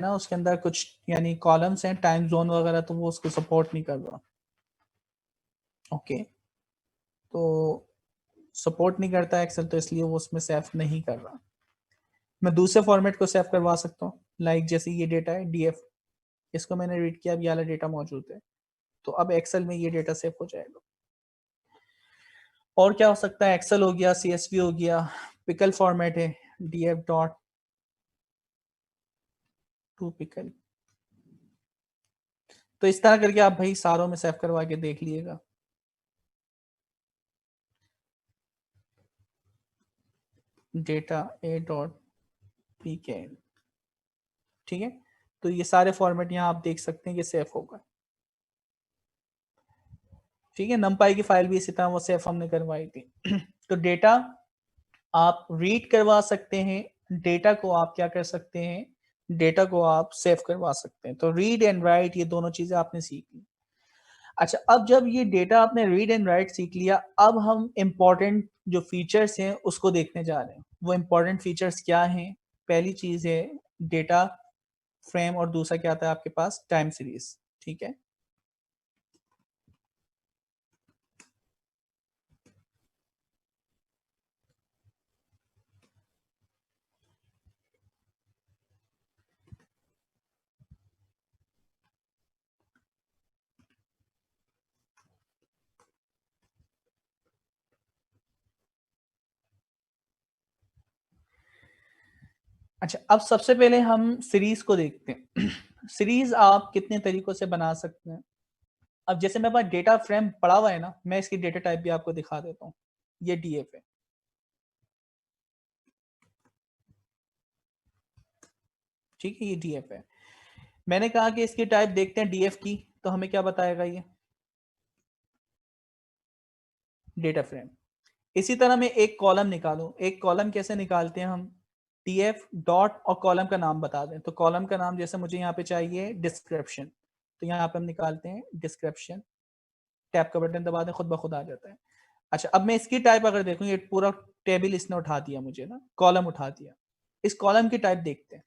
ना उसके अंदर कुछ यानी कॉलम्स हैं टाइम जोन वगैरह, तो वो उसको सपोर्ट नहीं कर रहा। ओके, तो सपोर्ट नहीं करता एक्सेल, तो इसलिए वो उसमें सेव नहीं कर रहा। मैं दूसरे फॉर्मेट को सेव करवा सकता हूँ, लाइक जैसे ये डेटा है डीएफ, इसको मैंने रीड किया, अब ये वाला डेटा मौजूद है, तो अब एक्सेल में ये डेटा सेव हो जाएगा। और क्या हो सकता है, एक्सेल हो गया, सीएसवी हो गया, पिकल फॉर्मेट है डीएफ डॉट टू पिकल। तो इस तरह करके आप भाई सारों में सेव करवा के देख लीजिएगा। डेटा ए डॉट पी के, ठीक है। तो ये सारे फॉर्मेट यहाँ आप देख सकते हैं कि सेव होगा, ठीक है। नमपाई की फाइल भी इसी तरह वो सेव हमने करवाई थी। तो डेटा आप रीड करवा सकते हैं, डेटा को आप क्या कर सकते हैं, डेटा को आप सेव करवा सकते हैं। तो रीड एंड राइट ये दोनों चीजें आपने सीख ली। अच्छा, अब जब ये डेटा आपने रीड एंड राइट सीख लिया, अब हम इंपॉर्टेंट जो फीचर्स हैं उसको देखने जा रहे हैं। वो इंपॉर्टेंट फीचर्स क्या हैं? पहली चीज है डेटा फ्रेम, और दूसरा क्या आता है आपके पास, टाइम सीरीज, ठीक है। अच्छा, अब सबसे पहले हम सीरीज को देखते हैं। सीरीज आप कितने तरीकों से बना सकते हैं। अब जैसे मेरे पास डेटा फ्रेम पड़ा हुआ है ना, मैं इसकी डेटा टाइप भी आपको दिखा देता हूँ। ये डीएफ है, ठीक है, ये डीएफ है। मैंने कहा कि इसकी टाइप देखते हैं डीएफ की, तो हमें क्या बताएगा ये, डेटा फ्रेम। इसी तरह मैं एक कॉलम निकालूं, एक कॉलम कैसे निकालते हैं हम, डीएफ डॉट और कॉलम का नाम बता दें। तो कॉलम का नाम जैसे मुझे यहाँ पे चाहिए डिस्क्रिप्शन, तो यहाँ पे हम निकालते हैं डिस्क्रिप्शन, टैब का बटन दबा दें, खुद ब खुद आ जाता है। अच्छा, अब मैं इसकी टाइप अगर देखूं, ये पूरा टेबल इसने उठा दिया मुझे ना, कॉलम उठा दिया। इस कॉलम की टाइप देखते हैं,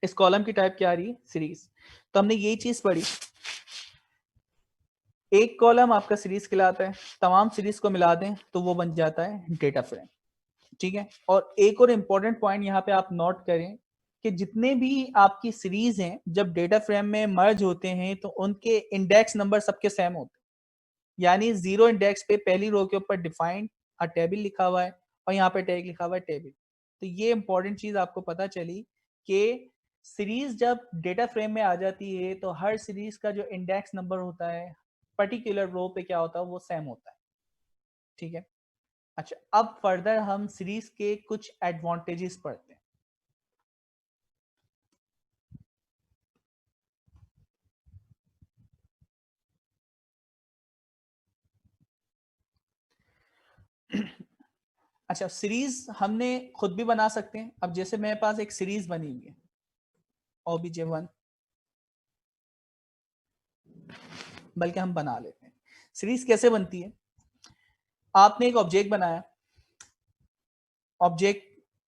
इस कॉलम की टाइप क्या आ रही है, सीरीज। तो हमने यही चीज पढ़ी, एक कॉलम आपका सीरीज कहलाता है, तमाम सीरीज को मिला दें तो वो बन जाता है डेटा फ्रेम, ठीक है। और एक और इंपॉर्टेंट पॉइंट यहाँ पे आप नोट करें कि जितने भी आपकी सीरीज हैं, जब डेटा फ्रेम में मर्ज होते हैं तो उनके इंडेक्स नंबर सबके सेम होते हैं। यानी जीरो इंडेक्स पे पहली रो के ऊपर डिफाइंड अ टेबल लिखा हुआ है, और यहाँ पे टैग लिखा हुआ है टेबल। तो ये इंपॉर्टेंट चीज आपको पता चली कि सीरीज जब डेटा फ्रेम में आ जाती है तो हर सीरीज का जो इंडेक्स नंबर होता है पर्टिकुलर रो पे क्या होता है, वो सेम होता है, ठीक है। अच्छा, अब फर्दर हम सीरीज के कुछ एडवांटेजेस पढ़ते हैं। अच्छा, सीरीज हमने खुद भी बना सकते हैं। अब जैसे मेरे पास एक सीरीज बनी हुई है OBJ1, बल्कि हम बना लेते हैं। सीरीज कैसे बनती है, आपने एक ऑब्जेक्ट बनाया, ऑब्जेक्ट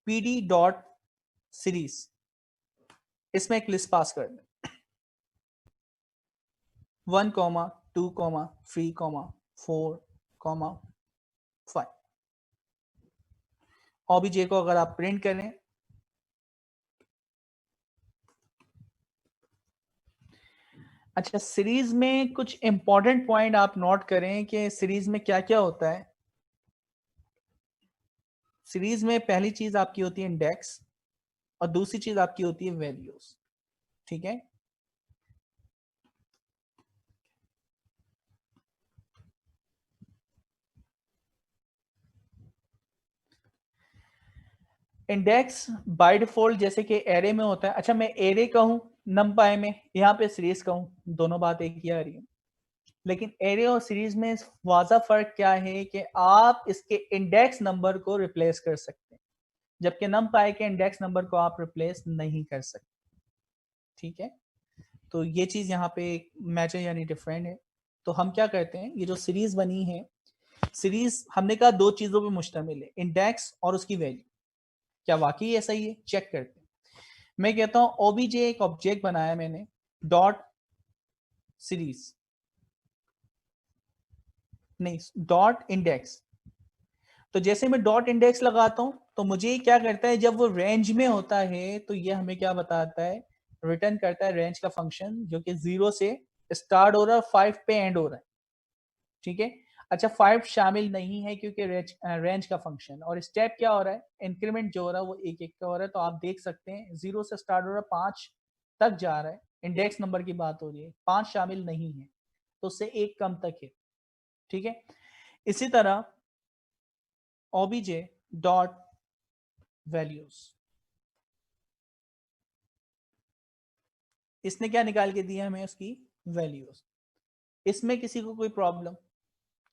pd डॉट सीरीज, इसमें एक लिस्ट पास कर दें, 1,2,3,4,5। OBJ को अगर आप प्रिंट करें, अच्छा सीरीज में कुछ इंपॉर्टेंट पॉइंट आप नोट करें कि सीरीज में क्या क्या होता है। सीरीज में पहली चीज आपकी होती है इंडेक्स, और दूसरी चीज आपकी होती है वैल्यूज, ठीक है। इंडेक्स बाय डिफॉल्ट जैसे कि एरे में होता है। अच्छा, मैं एरे कहूं नमपाई में, यहाँ पे सीरीज कहूं, दोनों बात एक ही आ रही है। लेकिन एरे और सीरीज में वाजा फर्क क्या है कि आप इसके इंडेक्स नंबर को रिप्लेस कर सकते हैं, जबकि नमपाई के इंडेक्स नंबर को आप रिप्लेस नहीं कर सकते, ठीक है। तो ये चीज यहाँ पे मैच है, यानी डिफरेंट है। तो हम क्या करते हैं, ये जो सीरीज बनी है, सीरीज हमने कहा दो चीजों पे मुश्तमिल है, इंडेक्स और उसकी वैल्यू। क्या वाकई ऐसा ही है? चेक करते हैं। मैं कहता हूं ओबीजे एक ऑब्जेक्ट बनाया मैंने डॉट सीरीज, नहीं डॉट इंडेक्स। तो जैसे मैं डॉट इंडेक्स लगाता हूं तो मुझे क्या करता है, जब वो रेंज में होता है तो ये हमें क्या बताता है, रिटर्न करता है रेंज का फंक्शन जो कि 0 से स्टार्ट हो रहा है, 5 पे एंड हो रहा है। ठीक है। अच्छा 5 शामिल नहीं है क्योंकि रेंज का फंक्शन, और स्टेप क्या हो रहा है, इंक्रीमेंट जो हो रहा है वो एक एक का हो रहा है। तो आप देख सकते हैं 0 से स्टार्ट हो रहा है, 5 तक जा रहा है, इंडेक्स नंबर की बात हो रही है, 5 शामिल नहीं है तो उससे एक कम तक है। ठीक है। इसी तरह obj डॉट वैल्यूज, इसने क्या निकाल के दिया हमें, उसकी वैल्यूज। इसमें किसी को कोई प्रॉब्लम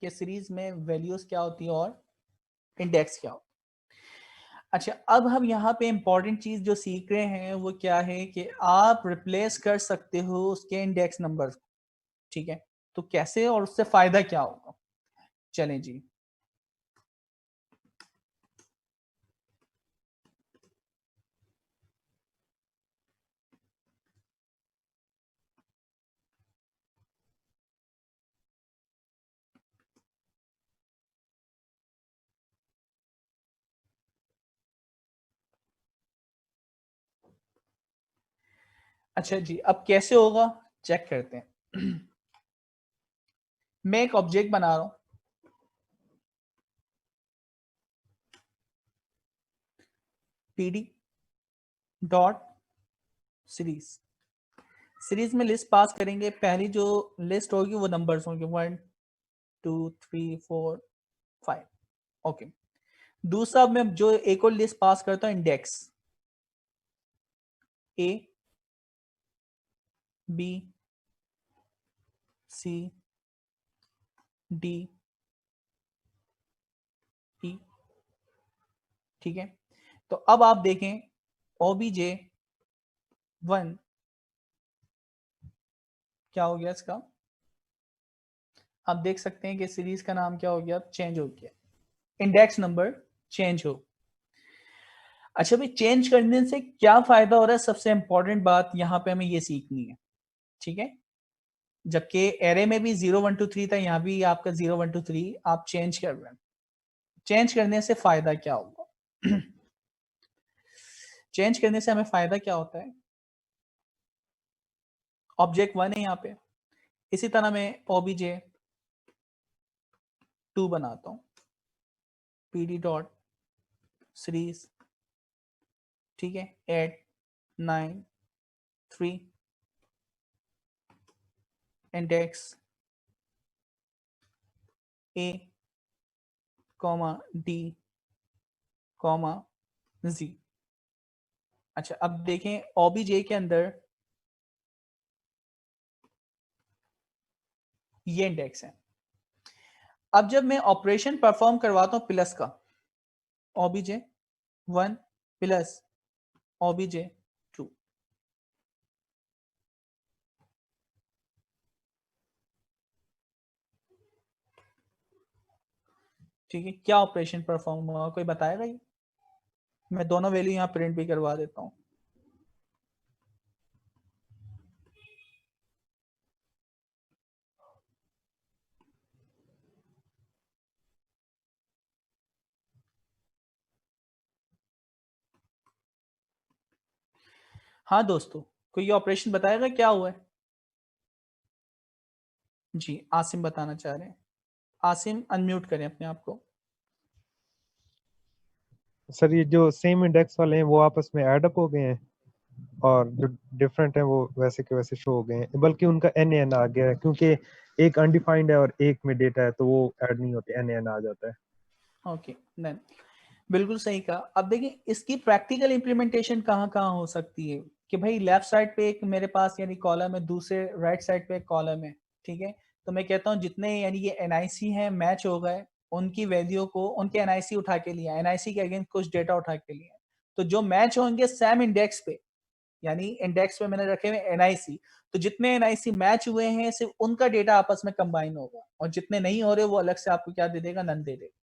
कि सीरीज में वैल्यूज क्या होती है और इंडेक्स क्या होता है? अच्छा अब हम यहाँ पे इंपॉर्टेंट चीज जो सीख रहे हैं वो क्या है कि आप रिप्लेस कर सकते हो उसके इंडेक्स नंबर। ठीक है। तो कैसे और उससे फायदा क्या होगा, चलें जी। अच्छा जी अब कैसे होगा चेक करते हैं। मैं एक ऑब्जेक्ट बना रहा हूं pd डॉट सीरीज। सीरीज में लिस्ट पास करेंगे, पहली जो लिस्ट होगी वो नंबर्स होंगे 1 2 3 4 5। ओके। दूसरा मैं जो एक और लिस्ट पास करता हूं index A B C D E. ठीक है। तो अब आप देखें ओबीजे 1 क्या हो गया इसका, आप देख सकते हैं कि सीरीज का नाम क्या हो गया, चेंज हो गया, इंडेक्स नंबर चेंज हो। अच्छा भाई चेंज करने से क्या फायदा हो रहा है, सबसे इंपॉर्टेंट बात यहां पे हमें ये सीखनी है। ठीक है। जबकि एरे में भी 0 1 2 3 था, यहाँ भी आपका 0 1 2 3 आप चेंज कर रहे हैं। चेंज करने से फायदा क्या होगा? चेंज करने से हमें फायदा क्या होता है, ऑब्जेक्ट 1 है यहाँ पे, इसी तरह मैं ओबीजे 2 बनाता हूँ pd डॉट सीरीज। ठीक है। 8 9 3 index a comma d comma z। अच्छा अब देखें ओबीजे के अंदर ये इंडेक्स है। अब जब मैं ऑपरेशन परफॉर्म करवाता हूं प्लस का, obj 1 प्लस obj 2, ठीक है, क्या ऑपरेशन परफॉर्म हुआ कोई बताएगा ये? मैं दोनों वैल्यू यहाँ प्रिंट भी करवा देता हूँ। हाँ दोस्तों, कोई ये ऑपरेशन बताएगा क्या हुआ है? जी आसिम बताना चाह रहे हैं। आसिम अनम्यूट करें अपने आप को। सर ये जो सेम इंडेक्स वाले हैं वो आपस में ऐड अप हो गए हैं, और जो डिफरेंट है वो वैसे के वैसे शो हो गए हैं, बल्कि उनका एन एन आ गया है, क्योंकि एक अनडिफाइंड है और एक में डेटा है तो वो ऐड नहीं होते, एन एन आ जाता है। ओके देन बिल्कुल सही कहा। अब देखिए इसकी प्रैक्टिकल इंप्लीमेंटेशन कहाँ कहाँ हो सकती है कि भाई लेफ्ट साइड पे एक मेरे पास यानी कॉलम है, दूसरे राइट साइड पे एक कॉलम है। ठीक है। तो मैं कहता हूँ जितने यानी ये एनआईसी हैं मैच हो गए, उनकी वैल्यू को उनके एनआईसी उठा के लिया, एनआईसी के अगेंस्ट कुछ डेटा उठा के लिया, तो जो मैच होंगे सेम इंडेक्स पे, यानी इंडेक्स पे मैंने रखे हुए एनआईसी, तो जितने एनआईसी मैच हुए हैं सिर्फ उनका डेटा आपस में कंबाइन होगा, और जितने नहीं हो रहे वो अलग से आपको क्या दे देगा, नन दे देगा।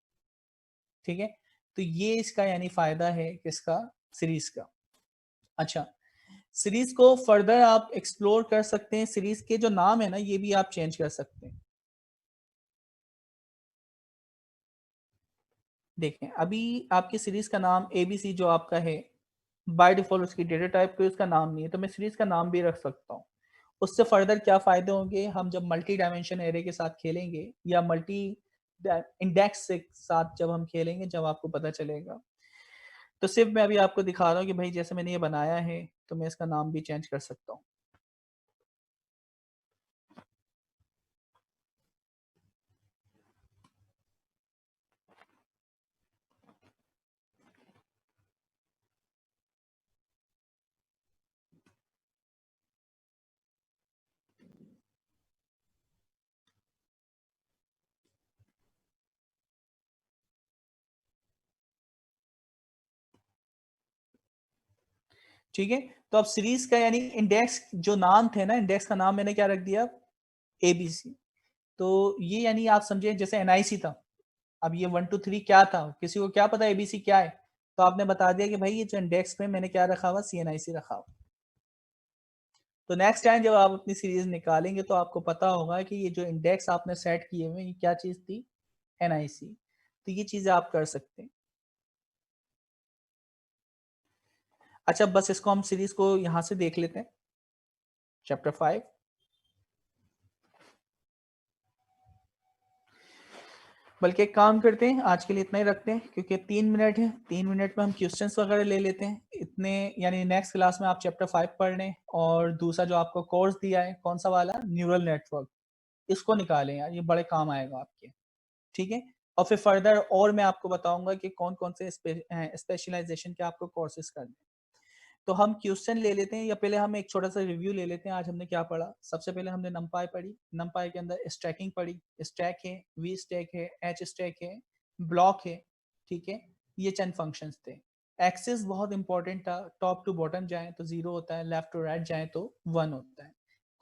ठीक है। तो ये इसका यानी फायदा है किसका, सीरीज का। अच्छा, सीरीज को फर्दर आप एक्सप्लोर कर सकते हैं, सीरीज के जो नाम है ना ये भी आप चेंज कर सकते हैं। देखें अभी आपकी सीरीज का नाम ABC जो आपका है, बाय डिफॉल्ट उसकी डेटा टाइप पे उसका नाम नहीं है, तो मैं सीरीज का नाम भी रख सकता हूँ। उससे फर्दर क्या फायदे होंगे, हम जब मल्टी डायमेंशन एरे के साथ खेलेंगे या मल्टी इंडेक्स के साथ जब हम खेलेंगे, जब आपको पता चलेगा। तो सिर्फ मैं अभी आपको दिखा रहा हूँ कि भाई जैसे मैंने ये बनाया है तो मैं इसका नाम भी चेंज कर सकता हूँ। ठीक है, तो अब सीरीज का यानी इंडेक्स जो नाम थे ना, इंडेक्स का नाम मैंने क्या रख दिया, ABC। तो ये यानी आप समझे जैसे NIC था, अब ये 1 2 3 क्या था, किसी को क्या पता ABC क्या है, तो आपने बता दिया कि भाई ये जो इंडेक्स में मैंने क्या रखा हुआ, CNIC रखा हुआ। तो नेक्स्ट टाइम जब आप अपनी सीरीज निकालेंगे तो आपको पता होगा कि ये जो इंडेक्स आपने सेट किए हुए ये क्या चीज थी, NIC। तो ये चीजें आप कर सकते हैं। अच्छा, बस इसको हम सीरीज को यहां से देख लेते हैं, चैप्टर 5। बल्कि एक काम करते हैं, आज के लिए इतना ही रखते हैं क्योंकि 3 मिनट है, 3 मिनट में हम क्वेश्चंस वगैरह ले लेते हैं इतने, यानी नेक्स्ट क्लास में आप चैप्टर 5 पढ़ लें और दूसरा जो आपको कोर्स दिया है कौन सा वाला, न्यूरल नेटवर्क, इसको निकालें यार, ये बड़े काम आएगा आपके। ठीक है, और फिर फर्दर और मैं आपको बताऊंगा कि कौन कौन से स्पेशलाइजेशन के आपको कोर्सेज करने। तो हम क्वेश्चन ले लेते हैं, या पहले हम एक छोटा सा रिव्यू ले लेते हैं आज हमने क्या पढ़ा। सबसे पहले हमने नमपाई पढ़ी, नमपाई के अंदर स्टैकिंग पढ़ी, स्टैक है, वी स्टैक है, एच स्टैक है, ब्लॉक है। ठीक है, ये चंद फंक्शंस थे। एक्सेस बहुत इंपॉर्टेंट था, टॉप टू बॉटम जाए तो 0 होता है, लेफ्ट टू राइट जाए तो 1 होता है।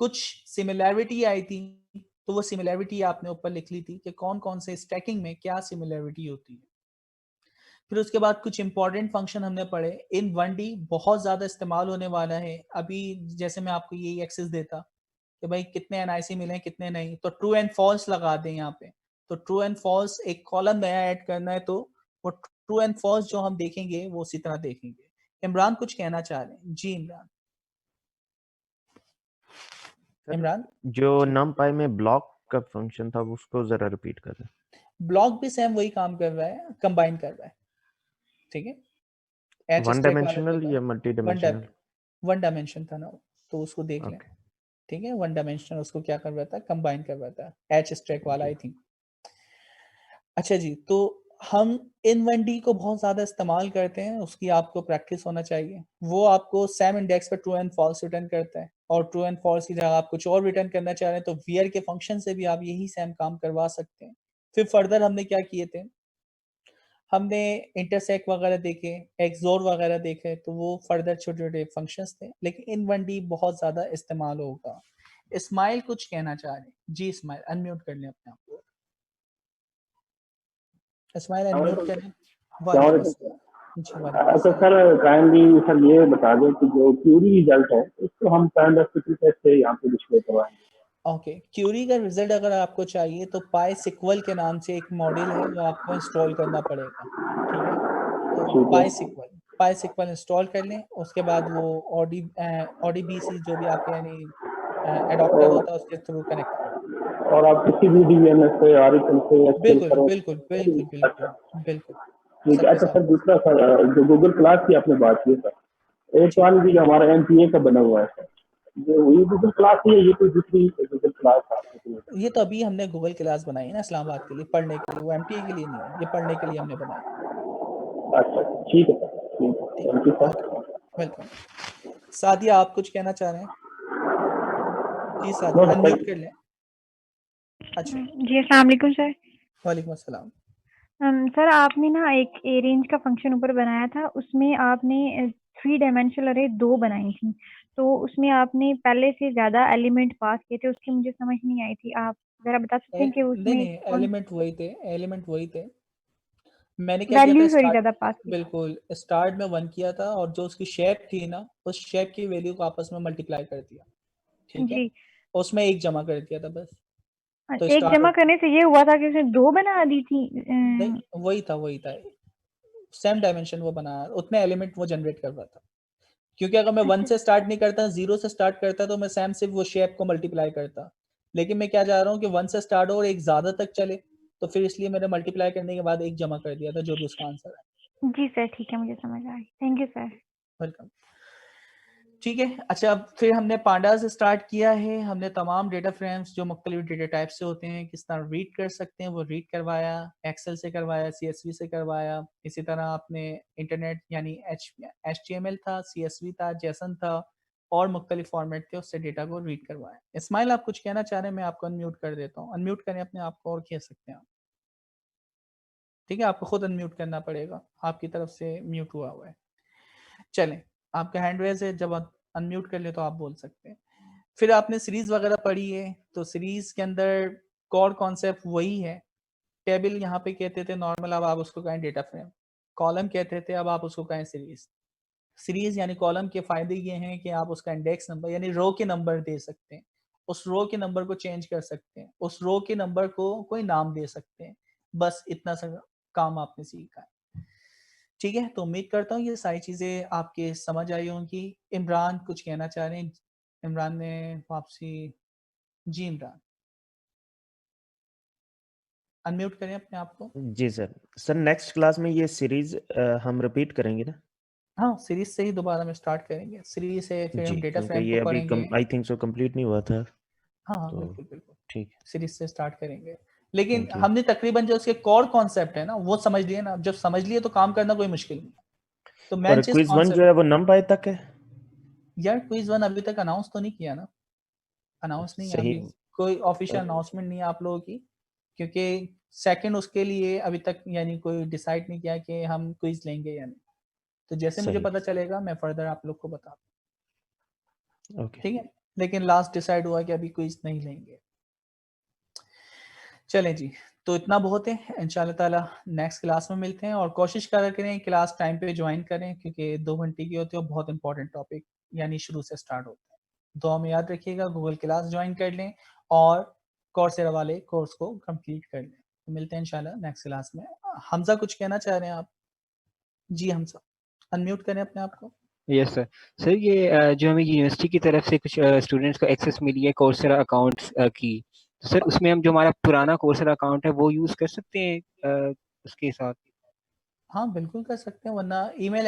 कुछ सिमिलैरिटी आई थी, तो वो सिमिलैरिटी आपने ऊपर लिख ली थी कि कौन कौन से स्टैकिंग में क्या सिमिलैरिटी होती है। फिर उसके बाद कुछ इंपॉर्टेंट फंक्शन हमने पढ़े। इन 1D बहुत ज्यादा इस्तेमाल होने वाला है अभी, जैसे मैं आपको यही एक्सेस देता कि भाई कितने NIC मिले कितने नहीं, तो ट्रू एंड फॉल्स लगा दें यहाँ पे। तो ट्रू एंड फॉल्स एक कॉलम नया ऐड करना है, तो वो ट्रू एंड फॉल्स जो हम देखेंगे वो उसी तरह देखेंगे। इमरान कुछ कहना चाह रहे हैं? जी इमरान। सर इमरान जो numpy में ब्लॉक का फंक्शन था उसको जरा रिपीट कर दें। ब्लॉक भी सेम वही काम कर रहा है, कंबाइन कर रहा है। ठीक है, एच वन स्टैक वाले के डायमेंशनल या मल्टी डायमेंशनल? वन डायमेंशन था ना वो, तो उसको देख लें। ओके ठीक है, 1 डायमेंशनल उसको क्या कर रहा था, कंबाइन कर रहा था, एच स्टैक वाला जी आई थिंक। अच्छा जी, तो हम इन 1D को बहुत ज़्यादा इस्तेमाल करते हैं, उसकी आपको प्रैक्टिस होना चाहिए। वो आपको सेम इंडेक्स पे ट्रू एंड फॉल्स रिटर्न करता है, और ट्रू एंड फॉल्स की जगह आप कुछ और रिटर्न करना चाह रहे हैं तो वियर के फंक्शन से भी आप यही सेम काम करवा सकते हैं। फिर फर्दर हमने क्या किए थे, हमने इंटरसेक्ट वगैरह देखे, एक्सोर वगैरह देखे, तो वो फर्दर छोटे छोटे फंक्शंस थे, लेकिन इन 1D बहुत ज़्यादा इस्तेमाल होगा। इस्माइल कुछ कहना चाह रहे हैं? जी इस्माइल, अनम्यूट कर लें अपने आप को। इस्माइल अनम्यूट कर लें। वालेकुम अस्सलाम। जी वालेकुम अच्छा अस्सलाम। सर, काइंडली सर ये बता दें कि जो क्यूरी रिजल्ट है उसको हम काइंड ऑफ किसी से यहाँ पे डिस्प्ले करवाएंगे। ओके, क्यूरी का रिजल्ट अगर आपको चाहिए तो पाई के नाम से एक मॉड्यूल है, वो आपको इंस्टॉल करना पड़ेगा। ठीक है, तो ठीक है। पाई इंस्टॉल कर लें, उसके बाद वो ODBC जो भी आपके यानी एडॉप्टर और होता है उसके थ्रू कनेक्ट कर लें। और आप किसी भी डीवीएमएस से ऑरिकल से या स्किल बिल्कुल करो। बिल्कुल बिल्कुल बिल्कुल अच्छा बिल्कुल, ठीक है। सबके अच्छा साथ। सर, दूसरा सर, जो गूगल क्लास की आपने बात की सर, एक तो जी, मान लीजिए हमारा MPA का बना हुआ है सर, जो ये गूगल क्लास ही है, ये कोई दूसरी गूगल क्लास है? ये तो अभी हमने गूगल क्लास बनाई है ना इस्लामाबाद के लिए, पढ़ने के लिए, वो MTA के लिए नहीं है, ये पढ़ने के लिए हमने बनाई। अच्छा ठीक है सर, ठीक है, ठीक थैंक यू है, ओके, सर। वेलकम। सादिया आप कुछ कहना चाह रहे हैं? जी सादिया, नो अनम्यूट सर। कर लें। अच्छा, जी अस्सलाम वालेकुम सर। वालेकुम अस्सलाम। सर आपने ना एक अरेंज का फंक्शन ऊपर बनाया था, उसमें आपने 3 डायमेंशनल अरे 2 बनाई थी, तो उसमें आपने पहले से ज़्यादा एलिमेंट पास किए थे, उसकी मुझे समझ नहीं आई थी। आप ज़रा बता सकते हैं कि नहीं उसमें नहीं, कौन? एलिमेंट वही थे, एलिमेंट वही थे। मैंने क्या किया था वैल्यूज थोड़ी स्टार्ट, ज्यादा पास की। बिल्कुल स्टार्ट में 1 किया था और जो उसकी शेप थी ना उस शेप की वैल्यू को आपस में मल्टीप्लाई कर दिया, ठीक है, जी, उसमें 1 जमा कर दिया था बस। तो एक स्टार्ट जमा करने से ये हुआ था कि उसने 2 बना दी थी। नहीं, वही था सेम डायमेंशन वो बना, उतने एलिमेंट वो जनरेट कर रहा था, क्योंकि अगर मैं 1 अच्छा, से स्टार्ट नहीं करता 0 से स्टार्ट करता तो मैं सेम सिर्फ वो शेप को मल्टीप्लाई करता, लेकिन मैं क्या चाह रहा हूँ कि 1 से स्टार्ट हो और एक ज्यादा तक चले, तो फिर इसलिए मैंने मल्टीप्लाई करने के बाद 1 जमा कर दिया था जो भी उसका आंसर है। जी सर, ठीक है, मुझे समझ आ गई। Thank you sir. वेलकम। ठीक है, अच्छा अब फिर हमने पांडास स्टार्ट किया है, हमने तमाम डेटा फ्रेम्स जो मुख्तलिफ डेटा टाइप से होते हैं किस तरह रीड कर सकते हैं वो रीड करवाया, एक्सेल से करवाया, CSV से करवाया, इसी तरह आपने इंटरनेट यानी HTML था, CSV था, जेसन था और मुख्तलिफ फॉर्मेट थे उससे डेटा को रीड करवाया। इस्माइल आप कुछ कहना चाह रहे हैं, मैं आपको अनम्यूट कर देता हूँ, अनम्यूट करें अपने आप को और कह सकते हैं आप, ठीक है, आपको खुद अनम्यूट करना पड़ेगा, आपकी तरफ से म्यूट हुआ है। चलें, आपका हैंड रेज है, जब आप अनम्यूट कर ले तो आप बोल सकते हैं। फिर आपने सीरीज वगैरह पढ़ी है, तो सीरीज के अंदर कोर कॉन्सेप्ट वही है, टेबल यहाँ पे कहते थे नॉर्मल, अब आप उसको कहें डेटा फ्रेम, कॉलम कहते थे अब आप उसको कहें सीरीज। सीरीज यानी कॉलम के फायदे ये हैं कि आप उसका इंडेक्स नंबर यानी रो के नंबर दे सकते हैं, उस रो के नंबर को चेंज कर सकते हैं, उस रो के नंबर को कोई नाम दे सकते हैं, बस इतना सा काम आपने सीखा है, ठीक है। तो उम्मीद करता हूँ ये सारी चीज़ें आपके समझ आई होंगी। इमरान कुछ कहना चाह रहे हैं, इमरान ने वापसी, जी इमरान अनम्यूट करें अपने आप को। जी सर नेक्स्ट क्लास में ये सीरीज हम रिपीट करेंगे ना? हाँ, सीरीज से ही दोबारा में स्टार्ट करेंगे, सीरीज से फिर जी, हम डेटा क्योंकि फ्रेम ये को अभी पढ़ेंगे। आई थिंक सो कंप्लीट नहीं हुआ था, हाँ हाँ, तो बिल्कुल बिल्कुल, ठीक है, सीरीज से स्टार्ट करेंगे, लेकिन थैंक यू। हमने तकरीबन जो उसके कोर कॉन्सेप्ट है ना वो समझ लिए ना, जब समझ लिए तो काम करना कोई मुश्किल नहीं है। तो मेन और चीज क्विज 1 जो कॉन्सेप्ट, है वो NumPy तक है? यार क्विज 1 अभी तक अनाउंस तो नहीं किया ना, अनाउंस नहीं है सही। अभी, कोई ऑफिशियल अनाउंसमेंट नहीं है आप लोगों की, क्योंकि सेकंड उसके लिए अभी तक यानी कोई डिसाइड नहीं किया कि हम क्विज लेंगे या नहीं, तो जैसे मुझे सही, पता चलेगा मैं फर्दर आप लोग को बता दूं, ओके, ठीक है, लेकिन लास्ट डिसाइड हुआ कि अभी क्विज नहीं लेंगे। चलें जी, तो इतना बहुत है, इंशाल्लाह ताला नेक्स्ट क्लास में मिलते हैं, और कोशिश करें क्लास टाइम पे ज्वाइन करें, क्योंकि 2 घंटे की होती है और बहुत इंपॉर्टेंट टॉपिक यानी शुरू से स्टार्ट होता है। दुआ में याद रखिएगा, गूगल क्लास ज्वाइन कर लें और कोर्सेरा वाले कोर्स को कंप्लीट कर लें। तो मिलते हैं इंशाल्लाह नेक्स्ट क्लास में। हमजा कुछ कहना चाह रहे हैं आप? जी हमजा, अनम्यूट करें अपने आप को। Yes sir. सर ये जो हमें यूनिवर्सिटी की तरफ से कुछ स्टूडेंट्स को एक्सेस मिली है कोर्सेरा अकाउंट्स की, तो सर उसमें हम जो हमारा पुराना कोर्सेरा अकाउंट है वो यूज़ कर सकते हैं उसके साथ? हाँ बिल्कुल कर सकते हैं, वरना ईमेल